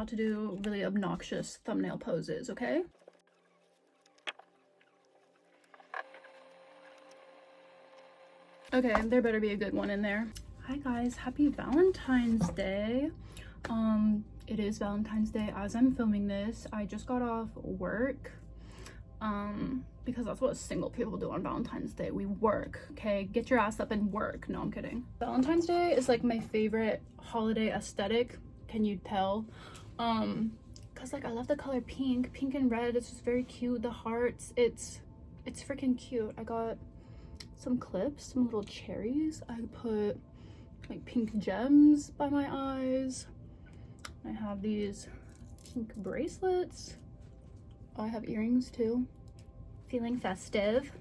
about to do really obnoxious thumbnail poses, okay? Okay, there better be a good one in there. Hi guys, happy Valentine's Day. It is Valentine's Day as I'm filming this. I just got off work, because that's what single people do on Valentine's Day. We work, okay? Get your ass up and work. No, I'm kidding. Valentine's Day is like my favorite holiday aesthetic. Can you tell? Cause like I love the color pink and red. It's just very cute. The hearts, it's freaking cute. I got some clips, some little cherries. I put like pink gems by my eyes. I have these pink bracelets. Oh, I have earrings too. Feeling festive.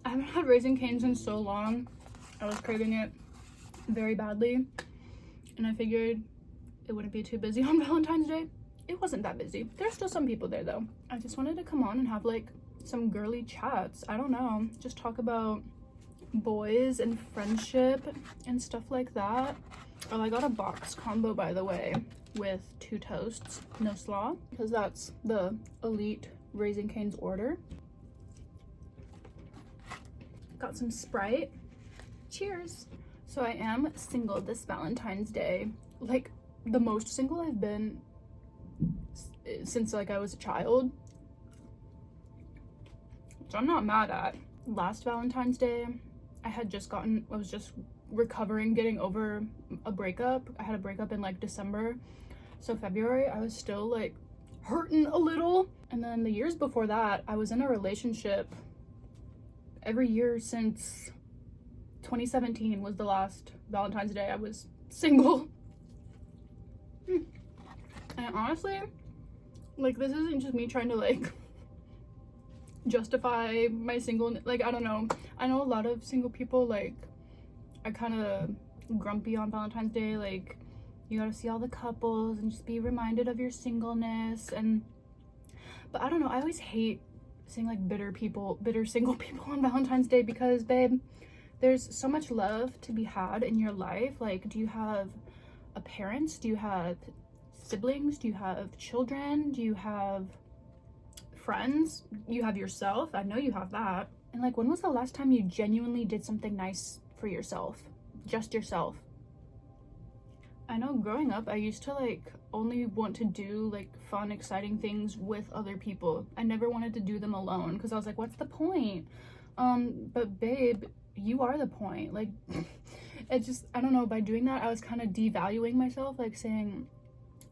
I haven't had Raising Cane's in so long. I was craving it very badly, and I figured it wouldn't be too busy on Valentine's Day. It wasn't that busy. There's still some people there though. I just wanted to come on and have like some girly chats. I don't know, just talk about boys and friendship and stuff like that. Oh, I got a box combo, by the way, with 2 toasts, no slaw, because that's the elite Raising Cane's order. Got some Sprite. Cheers. So I am single this Valentine's Day. Like the most single I've been since like I was a child, which I'm not mad at. Last Valentine's Day, I was just recovering, getting over a breakup. I had a breakup in like December, so February I was still like hurting a little. And then the years before that, I was in a relationship every year since 2017 was the last Valentine's Day I was single. And honestly, like, this isn't just me trying to like justify my singleness. Like, I don't know, I know a lot of single people like are kind of grumpy on Valentine's Day. Like, you gotta see all the couples and just be reminded of your singleness. But I don't know, I always hate seeing like bitter single people on Valentine's Day, because babe, there's so much love to be had in your life. Like, do you have a parents? Do you have siblings? Do you have children? Do you have friends? You have yourself. I know you have that. And like, when was the last time you genuinely did something nice for yourself? Just yourself. I know growing up, I used to like only want to do like fun, exciting things with other people. I never wanted to do them alone, because I was like, what's the point? But babe, you are the point. Like, it just, I don't know, by doing that, I was kind of devaluing myself, like saying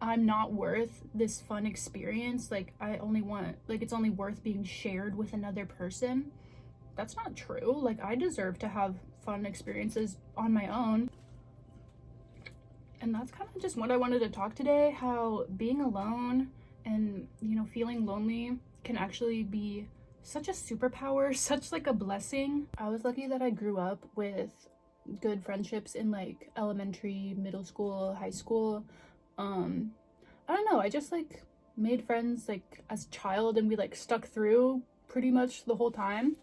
I'm not worth this fun experience. Like, I only want, like, it's only worth being shared with another person. That's not true. Like, I deserve to have fun experiences on my own. And that's kind of just what I wanted to talk today, how being alone and, you know, feeling lonely can actually be such a superpower, such like a blessing. I was lucky that I grew up with good friendships in like elementary, middle school, high school. I don't know, I just like made friends like as a child, and we like stuck through pretty much the whole time,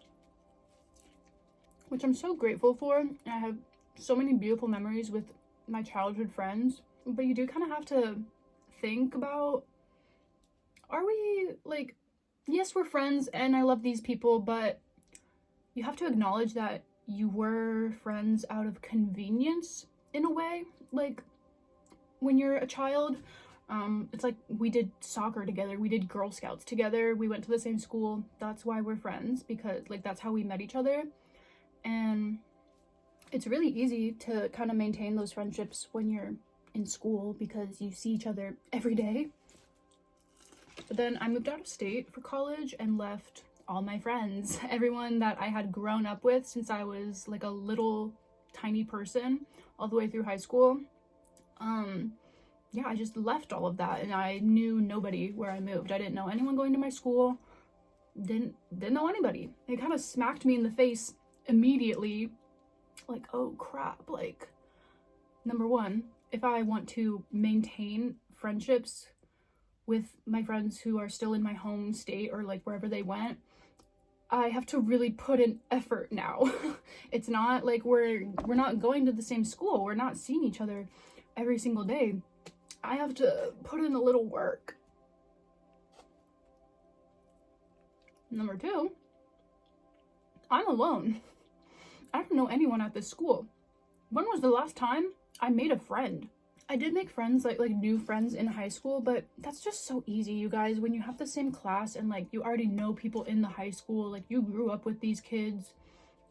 which I'm so grateful for. I have so many beautiful memories with my childhood friends. But you do kind of have to think about, are we like, yes, we're friends and I love these people, but you have to acknowledge that you were friends out of convenience in a way. Like, when you're a child, it's like we did soccer together, we did Girl Scouts together, we went to the same school. That's why we're friends, because like that's how we met each other. And it's really easy to kind of maintain those friendships when you're in school, because you see each other every day. But then I moved out of state for college and left all my friends, everyone that I had grown up with since I was like a little tiny person all the way through high school. Yeah, I just left all of that, and I knew nobody where I moved. I didn't know anyone going to my school, didn't know anybody. It kind of smacked me in the face immediately, like, oh crap. Like, number one, if I want to maintain friendships with my friends who are still in my home state or like wherever they went, I have to really put in effort now. It's not like we're not going to the same school, we're not seeing each other every single day. I have to put in a little work. Number 2, I'm alone. I don't know anyone at this school. When was the last time I made a friend? I did make friends, like new friends in high school, but that's just so easy, you guys, when you have the same class and like you already know people in the high school, like you grew up with these kids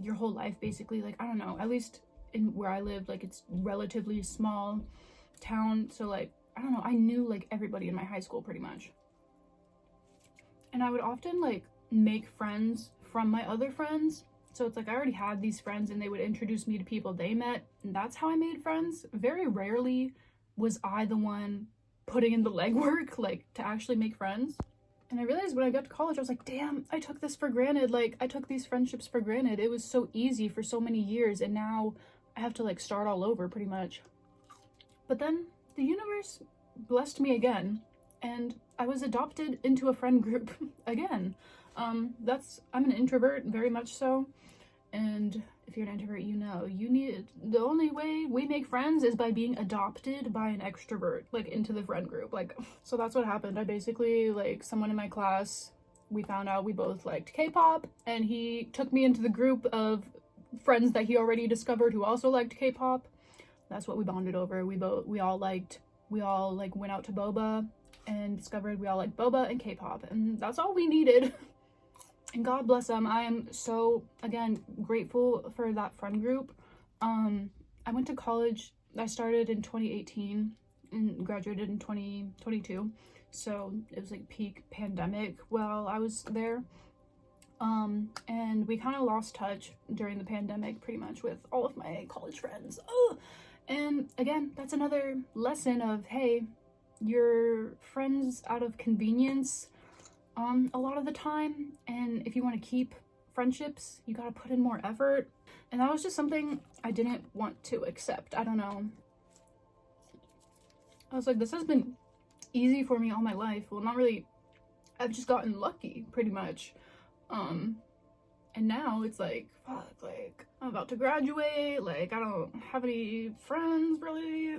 your whole life basically. Like, I don't know, at least in where I live, like it's relatively small town, so like, I don't know, I knew like everybody in my high school pretty much. And I would often like make friends from my other friends. So it's like I already had these friends and they would introduce me to people they met, and that's how I made friends. Very rarely was I the one putting in the legwork, like, to actually make friends. And I realized when I got to college, I was like, damn, I took this for granted. Like, I took these friendships for granted. It was so easy for so many years, and now I have to like start all over pretty much. But then the universe blessed me again, and I was adopted into a friend group again. I'm an introvert, very much so. And if you're an introvert, you know, the only way we make friends is by being adopted by an extrovert, like, into the friend group. Like, so that's what happened. I basically, like, someone in my class, we found out we both liked K-pop, and he took me into the group of friends that he already discovered who also liked K-pop. That's what we bonded over. We all went out to boba and discovered we all liked boba and K-pop, and that's all we needed. And God bless them. I am so, again, grateful for that friend group. I went to college. I started in 2018 and graduated in 2022. So it was like peak pandemic while I was there. And we kind of lost touch during the pandemic pretty much with all of my college friends. And again, that's another lesson of, hey, you're friends out of convenience a lot of the time, and if you want to keep friendships, you gotta put in more effort. And that was just something I didn't want to accept. I don't know, I was like, this has been easy for me all my life. Well, not really. I've just gotten lucky pretty much. And now it's like, fuck, like, I'm about to graduate, like, I don't have any friends really.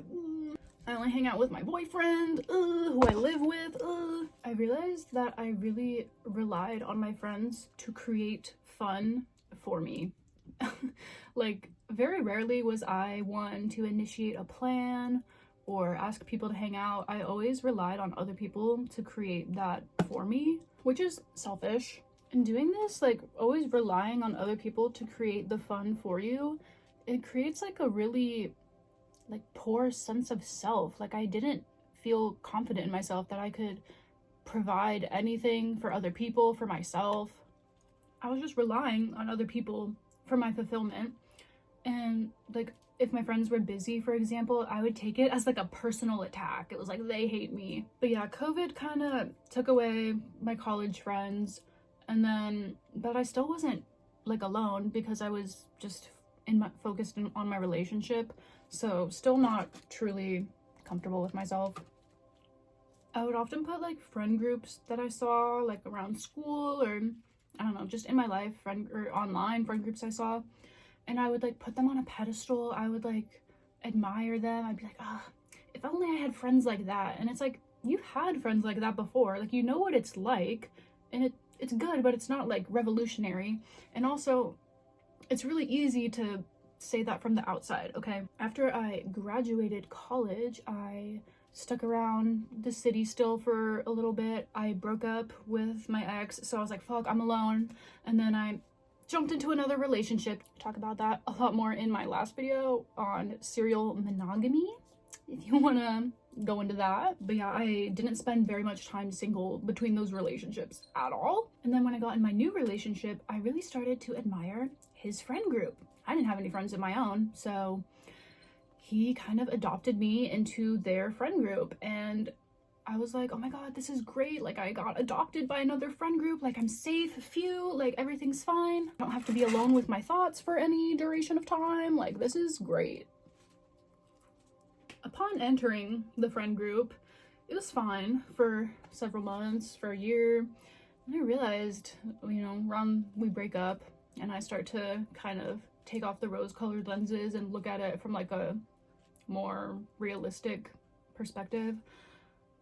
I only hang out with my boyfriend, who I live with. I realized that I really relied on my friends to create fun for me. Like, very rarely was I one to initiate a plan or ask people to hang out. I always relied on other people to create that for me, which is selfish. And doing this, like, always relying on other people to create the fun for you, it creates like a really like poor sense of self. Like, I didn't feel confident in myself that I could provide anything for other people, for myself. I was just relying on other people for my fulfillment. And like, if my friends were busy, for example, I would take it as like a personal attack. It was like, they hate me. But yeah, COVID kind of took away my college friends, but I still wasn't like alone because I was just focused on my relationship. So still not truly comfortable with myself. I would often put like friend groups that I saw like around school, or I don't know, just in my life, online friend groups I saw, and I would like put them on a pedestal. I would like admire them. I'd be like, if only I had friends like that. And it's like, you've had friends like that before. Like, you know what it's like, and it's good, but it's not like revolutionary. And also, it's really easy to say that from the outside, okay? After I graduated college, I stuck around the city still for a little bit. I broke up with my ex, so I was like, fuck, I'm alone. And then I jumped into another relationship. Talk about that a lot more in my last video on serial monogamy, if you want to go into that. But yeah, I didn't spend very much time single between those relationships at all. And then when I got in my new relationship, I really started to admire his friend group. I didn't have any friends of my own, so he kind of adopted me into their friend group, and I was like, oh my god, this is great. Like, I got adopted by another friend group. Like, I'm safe, like, everything's fine. I don't have to be alone with my thoughts for any duration of time. Like, this is great. Upon entering the friend group, it was fine for several months, for a year. And I realized, we break up, and I start to kind of take off the rose-colored lenses and look at it from like a more realistic perspective.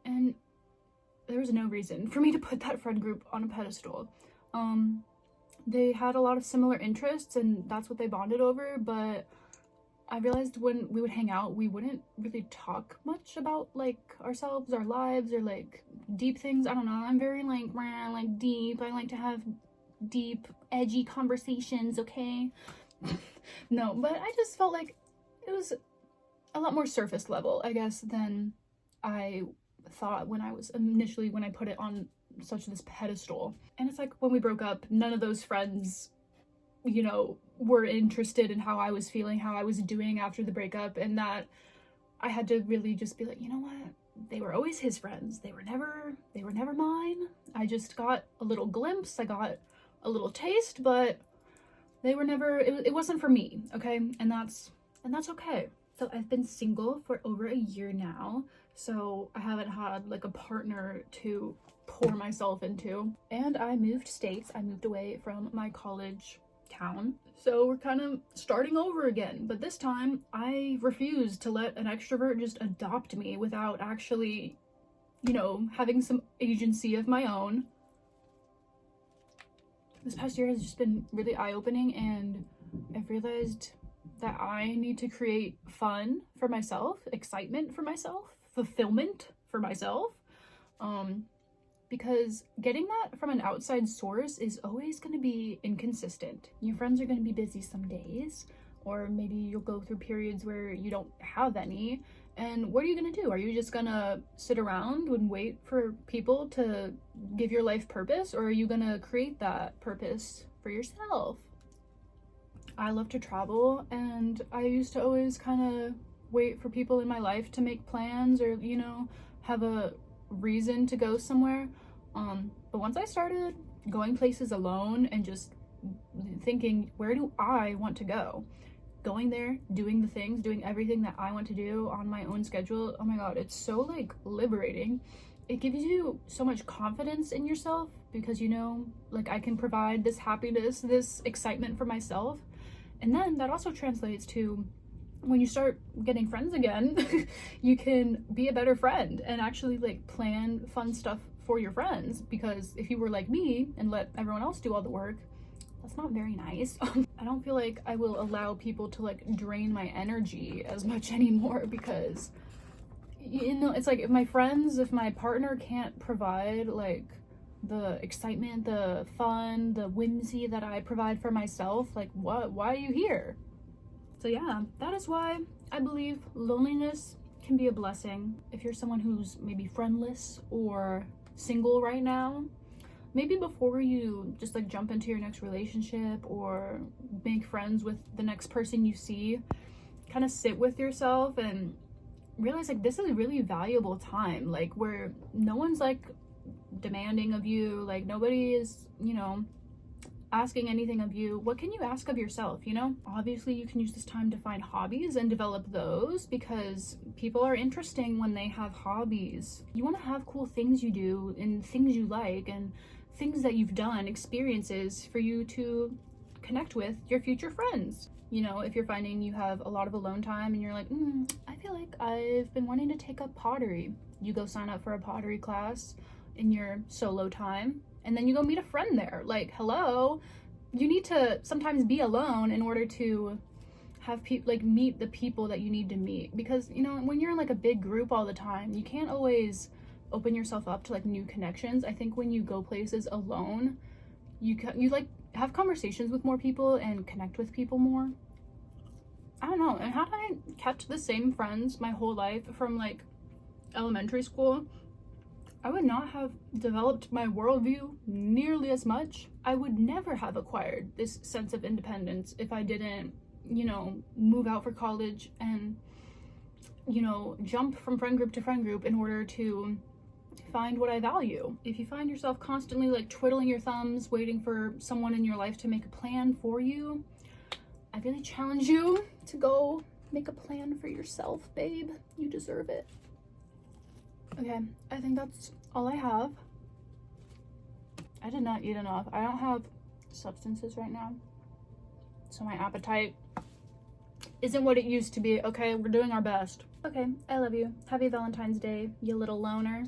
And there was no reason for me to put that friend group on a pedestal. They had a lot of similar interests and that's what they bonded over, but I realized when we would hang out, we wouldn't really talk much about like ourselves, our lives, or like deep things. I don't know. I'm very like deep. I like to have deep, edgy conversations, okay? No, but I just felt like it was a lot more surface level, I guess, than I thought when I put it on such this pedestal. And it's like when we broke up, none of those friends, you know, were interested in how I was feeling, how I was doing after the breakup, and that I had to really just be like, you know what? They were always his friends. They were never mine. I just got a little glimpse. I got a little taste, but they were never, it wasn't for me, okay? And that's okay. So I've been single for over a year now, so I haven't had like a partner to pour myself into. And I moved states. I moved away from my college town. So we're kind of starting over again. But this time I refuse to let an extrovert just adopt me without actually, you know, having some agency of my own. This past year has just been really eye-opening, and I've realized that I need to create fun for myself, excitement for myself, fulfillment for myself, because getting that from an outside source is always going to be inconsistent. Your friends are going to be busy some days, or maybe you'll go through periods where you don't have any, and what are you going to do? Are you just going to sit around and wait for people to give your life purpose, or are you going to create that purpose for yourself? I love to travel, and I used to always kind of wait for people in my life to make plans or, you know, have a reason to go somewhere. But once I started going places alone and just thinking, where do I want to go? Going there, doing the things, doing everything that I want to do on my own schedule. Oh my God, it's so like liberating. It gives you so much confidence in yourself because, you know, like I can provide this happiness, this excitement for myself. And then that also translates to when you start getting friends again, you can be a better friend and actually like plan fun stuff for your friends. Because if you were like me and let everyone else do all the work, that's not very nice. I don't feel like I will allow people to like drain my energy as much anymore, because, you know, it's like if my partner can't provide like the excitement, the fun, the whimsy that I provide for myself, like why are you here? So yeah, that is why I believe loneliness can be a blessing. If you're someone who's maybe friendless or single right now, maybe before you just like jump into your next relationship or make friends with the next person you see, kind of sit with yourself and realize like this is a really valuable time, like where no one's like demanding of you, like nobody is, you know, asking anything of you. What can you ask of yourself, you know? Obviously you can use this time to find hobbies and develop those, because people are interesting when they have hobbies. You want to have cool things you do and things you like and things that you've done, experiences for you to connect with your future friends. You know, if you're finding you have a lot of alone time and you're like, I feel like I've been wanting to take up pottery, you go sign up for a pottery class in your solo time, and then you go meet a friend there. Like, hello, you need to sometimes be alone in order to have meet the people that you need to meet, because, you know, when you're in like a big group all the time, you can't always open yourself up to like new connections. I think when you go places alone, you like have conversations with more people and connect with people more. I don't know. And had I kept the same friends my whole life from like elementary school, I would not have developed my worldview nearly as much. I would never have acquired this sense of independence if I didn't, you know, move out for college and, you know, jump from friend group to friend group in order to find what I value. If you find yourself constantly like twiddling your thumbs, waiting for someone in your life to make a plan for you, I really challenge you to go make a plan for yourself, babe. You deserve it. Okay, I think that's all I have. I did not eat enough. I don't have substances right now, so my appetite isn't what it used to be, okay? We're doing our best. Okay, I love you. Happy Valentine's Day, you little loner.